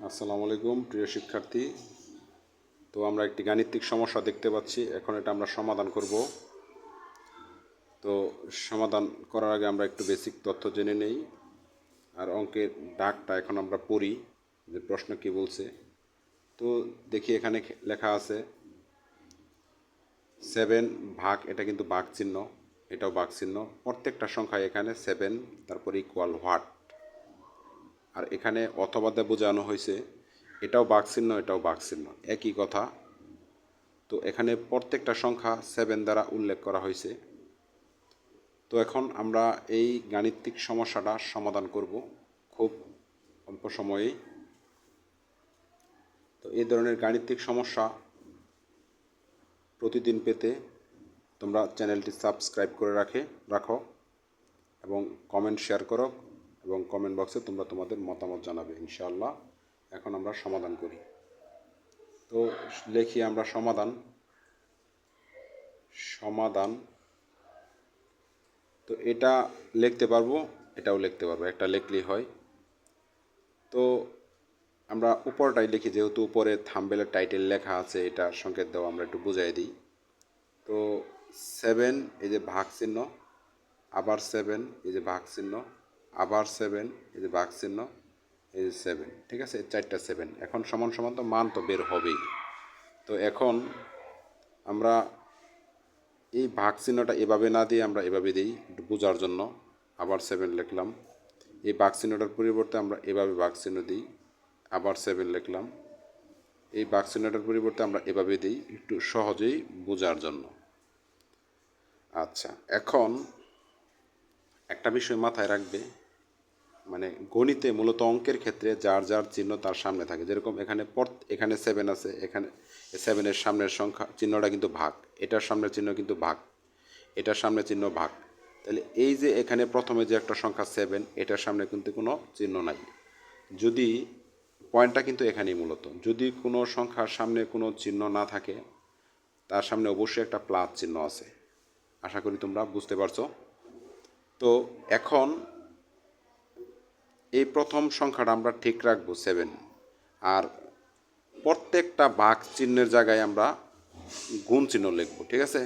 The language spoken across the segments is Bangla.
আসসালামু আলাইকুম প্রিয় শিক্ষার্থী। তো আমরা একটি গাণিতিক সমস্যা দেখতে পাচ্ছি। এখন এটা আমরা সমাধান করব। তো সমাধান করার আগে আমরা একটু বেসিক তথ্য জেনে নেই। আর অঙ্কের দাগটা এখন আমরা পড়ি যে প্রশ্ন কি বলছে। তো দেখি এখানে লেখা আছে 7 ভাগ, এটা কিন্তু ভাগ চিহ্ন, এটাও ভাগ চিহ্ন। প্রত্যেকটা সংখ্যা এখানে 7, তারপর ইকুয়াল হোয়াট। আর এখানে অথবা দিয়ে বোঝানো হয়েছে, এটাও ভাগ চিহ্ন, এটাও ভাগ চিহ্ন, একই কথা। তো এখানে প্রত্যেকটা সংখ্যা 7 দ্বারা উল্লেখ করা হয়েছে। তো এখন আমরা এই গাণিতিক সমস্যাটা সমাধান করব খুব অল্প সময়েই। তো এই ধরনের গাণিতিক সমস্যা প্রতিদিন পেতে তোমরা চ্যানেলটি সাবস্ক্রাইব করে রাখো এবং কমেন্ট শেয়ার করো এবং কমেন্ট বক্সে তোমরা তোমাদের মতামত জানাবে ইনশাআল্লাহ। এখন আমরা সমাধান করি। তো লিখি আমরা সমাধান। তো এটা লিখতে পারবো, এটাও লিখতে পারবো, একটা লিখলেই হয়। তো আমরা উপরটাই লিখি, যেহেতু উপরে থাম্বনেলের টাইটেল লেখা আছে, এটা সংকেত দেওয়া, আমরা একটু বুঝাই দিই। তো 7 এই যে ভাগ চিহ্ন, আবার 7 এই যে ভাগ চিহ্ন, আবার 7 এই যে ভাগ চিহ্ন, এই যে 7, ঠিক আছে, 4টা 7। এখন সমান সমান তো মান তো বের হবেই। তো এখন আমরা এই ভাগ চিহ্নটা এভাবে না দিয়ে আমরা এভাবে দিই একটু বোঝার জন্য। আবার 7 লিখলাম। এই ভাগ চিহ্নটার পরিবর্তে আমরা এভাবে ভাগ চিহ্ন দিই, আবার 7 লিখলাম। এই ভাগ চিহ্নটার পরিবর্তে আমরা এভাবে দিই একটু সহজেই বোঝার জন্য। আচ্ছা, এখন একটা বিষয় মাথায় রাখবে, মানে গণিতে মূলত অঙ্কের ক্ষেত্রে যার যার চিহ্ন তার সামনে থাকে। যেরকম এখানে 7 আছে, এখানে 7-এর সামনের সংখ্যা চিহ্নটা কিন্তু ভাগ, এটার সামনের চিহ্ন কিন্তু ভাগ, এটার সামনে চিহ্ন ভাগ। তাহলে এই যে এখানে প্রথমে যে একটা সংখ্যা 7, এটার সামনে কিন্তু কোনো চিহ্ন নাই। যদি পয়েন্টটা কিন্তু এখানেই মূলত, যদি কোনো সংখ্যার সামনে কোনো চিহ্ন না থাকে, তার সামনে অবশ্যই একটা প্লাস চিহ্ন আছে। আশা করি তোমরা বুঝতে পারছো। তো এখন এই প্রথম সংখ্যাটা আমরা ঠিক রাখবো 7, আর প্রত্যেকটা ভাগ চিহ্নের জায়গায় আমরা গুণ চিহ্ন লিখবো, ঠিক আছে।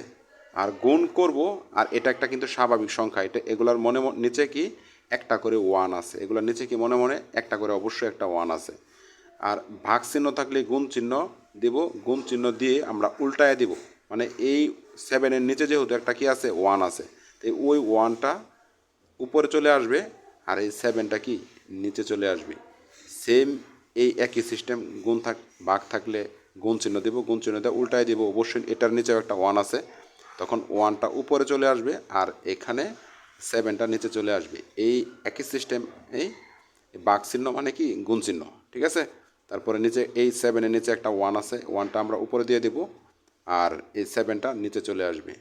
আর গুণ করব, আর এটা একটা কিন্তু স্বাভাবিক সংখ্যা, এটা এগুলার নিচে কি একটা করে 1 আছে, এগুলোর নিচে কি মনে মনে একটা করে অবশ্যই একটা 1 আছে। আর ভাগ চিহ্ন থাকলে গুণ চিহ্ন দেব, গুণ চিহ্ন দিয়ে আমরা উল্টায় দিব, মানে এই 7-এর নিচে যেহেতু একটা কি আছে 1 আছে, তো ওই 1টা উপরে চলে আসবে, আর এই 7টা কি নিচে চলে আসবে। সেম এই একই সিস্টেম, ভাগ থাকলে গুণ চিহ্ন দেব, গুণ চিহ্ন দিয়ে উল্টায় দেব, অবশ্যই এটার নিচেও একটা 1 আছে, তখন 1টা উপরে চলে আসবে আর এখানে 7টা নিচে চলে আসবে। এই একই সিস্টেম, এই ভাগ চিহ্ন মানে কি গুণ চিহ্ন, ঠিক আছে। তারপরে নিচে এই 7-এর নিচে একটা 1 আছে, 1টা আমরা উপরে দিয়ে দেব আর এই 7টা নিচে চলে আসবে।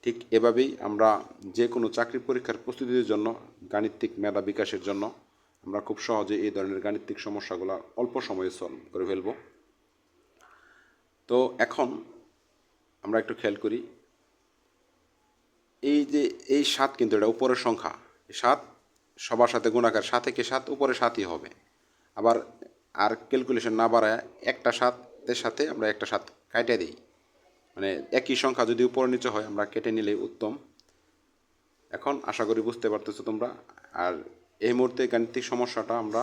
ঠিক এভাবেই আমরা যে কোনো চাকরি পরীক্ষার প্রস্তুতির জন্য, গাণিতিক মেধা বিকাশের জন্য আমরা খুব সহজে এই ধরনের গাণিতিক সমস্যাগুলো অল্প সময়ে সলভ করে ফেলব। তো এখন আমরা একটু খেয়াল করি, এই যে এই 7 কিন্তু এটা উপরের সংখ্যা, 7 সবার সাথে গুণাকার, 7 থেকে 7 উপরে 7ই হবে। আবার আর ক্যালকুলেশন না বাড়ায় একটা 7-এর সাথে আমরা একটা 7 কাটে দিই, মানে একই সংখ্যা যদি উপরে নিচে হয় আমরা কেটে নিলেই উত্তম। এখন আশা করি বুঝতে পারতেছো তোমরা। আর এই মুহূর্তে গাণিতিক সমস্যাটা আমরা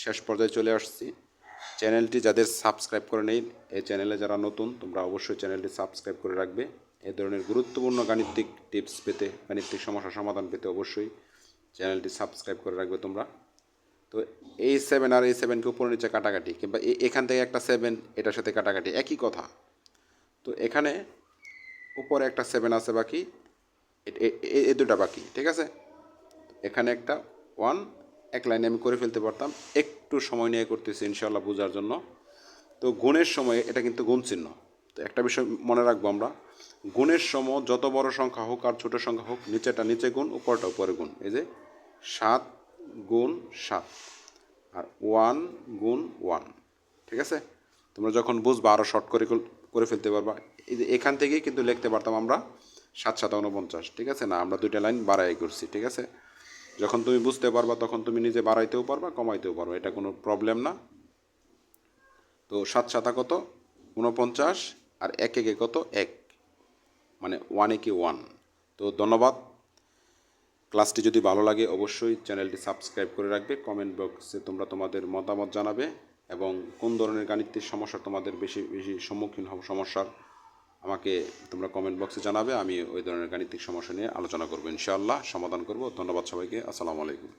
শেষ পর্যায়ে চলে আসছি। চ্যানেলটি যাদের সাবস্ক্রাইব করে নেই, এই চ্যানেলে যারা নতুন, তোমরা অবশ্যই চ্যানেলটি সাবস্ক্রাইব করে রাখবে। এই ধরনের গুরুত্বপূর্ণ গাণিতিক টিপস পেতে, গাণিতিক সমস্যা সমাধান পেতে অবশ্যই চ্যানেলটি সাবস্ক্রাইব করে রাখবে তোমরা। তো এই 7 আর এই 7কে উপরে নিচে কাটাকাটি, কিংবা এখান থেকে একটা 7 এটার সাথে কাটাকাটি, একই কথা। তো এখানে উপরে একটা 7 আছে বাকি, এই দুটা বাকি, ঠিক আছে। এখানে একটা 1 এক লাইনে আমি করে ফেলতে পারতাম, একটু সময় নিয়ে করতেছি ইনশাআল্লাহ বোঝার জন্য। তো গুণের সময় এটা কিন্তু গুণ চিহ্ন। তো একটা বিষয় মনে রাখবো আমরা, গুণের সময় যত বড় সংখ্যা হোক আর ছোটো সংখ্যা হোক, নিচেটা নিচে গুণ, উপরটা উপরে গুণ। এই যে 7 গুণ 7 আর 1 গুণ 1, ঠিক আছে। তোমরা যখন বুঝবা আরও শর্ট করে ফেলতে পারবা। এই যে এখান থেকেই কিন্তু লিখতে পারতাম আমরা 7 7 49, ঠিক আছে না, আমরা দুইটা লাইন বাড়াই করছি, ঠিক আছে। যখন তুমি বুঝতে পারবা তখন তুমি নিজে বাড়াইতেও পারবা, কমাইতেও পারবা, এটা কোনো প্রবলেম না। তো 7 7 কত 49 আর 1 1 কত 1, মানে 1 1 1। তো ধন্যবাদ। ক্লাসটি যদি ভালো লাগে অবশ্যই চ্যানেলটি সাবস্ক্রাইব করে রাখবে। কমেন্ট বক্সে তোমরা তোমাদের মতামত জানাবে এবং কোন ধরনের গাণিতিক সমস্যা তোমাদের বেশি বেশি সম্মুখীন হব সমস্যার আমাকে তোমরা কমেন্ট বক্সে জানাবে। আমি ওই ধরনের গাণিতিক সমস্যা নিয়ে আলোচনা করবো, ইনশাআল্লাহ সমাধান করব। ধন্যবাদ সবাইকে। আসসালামু আলাইকুম।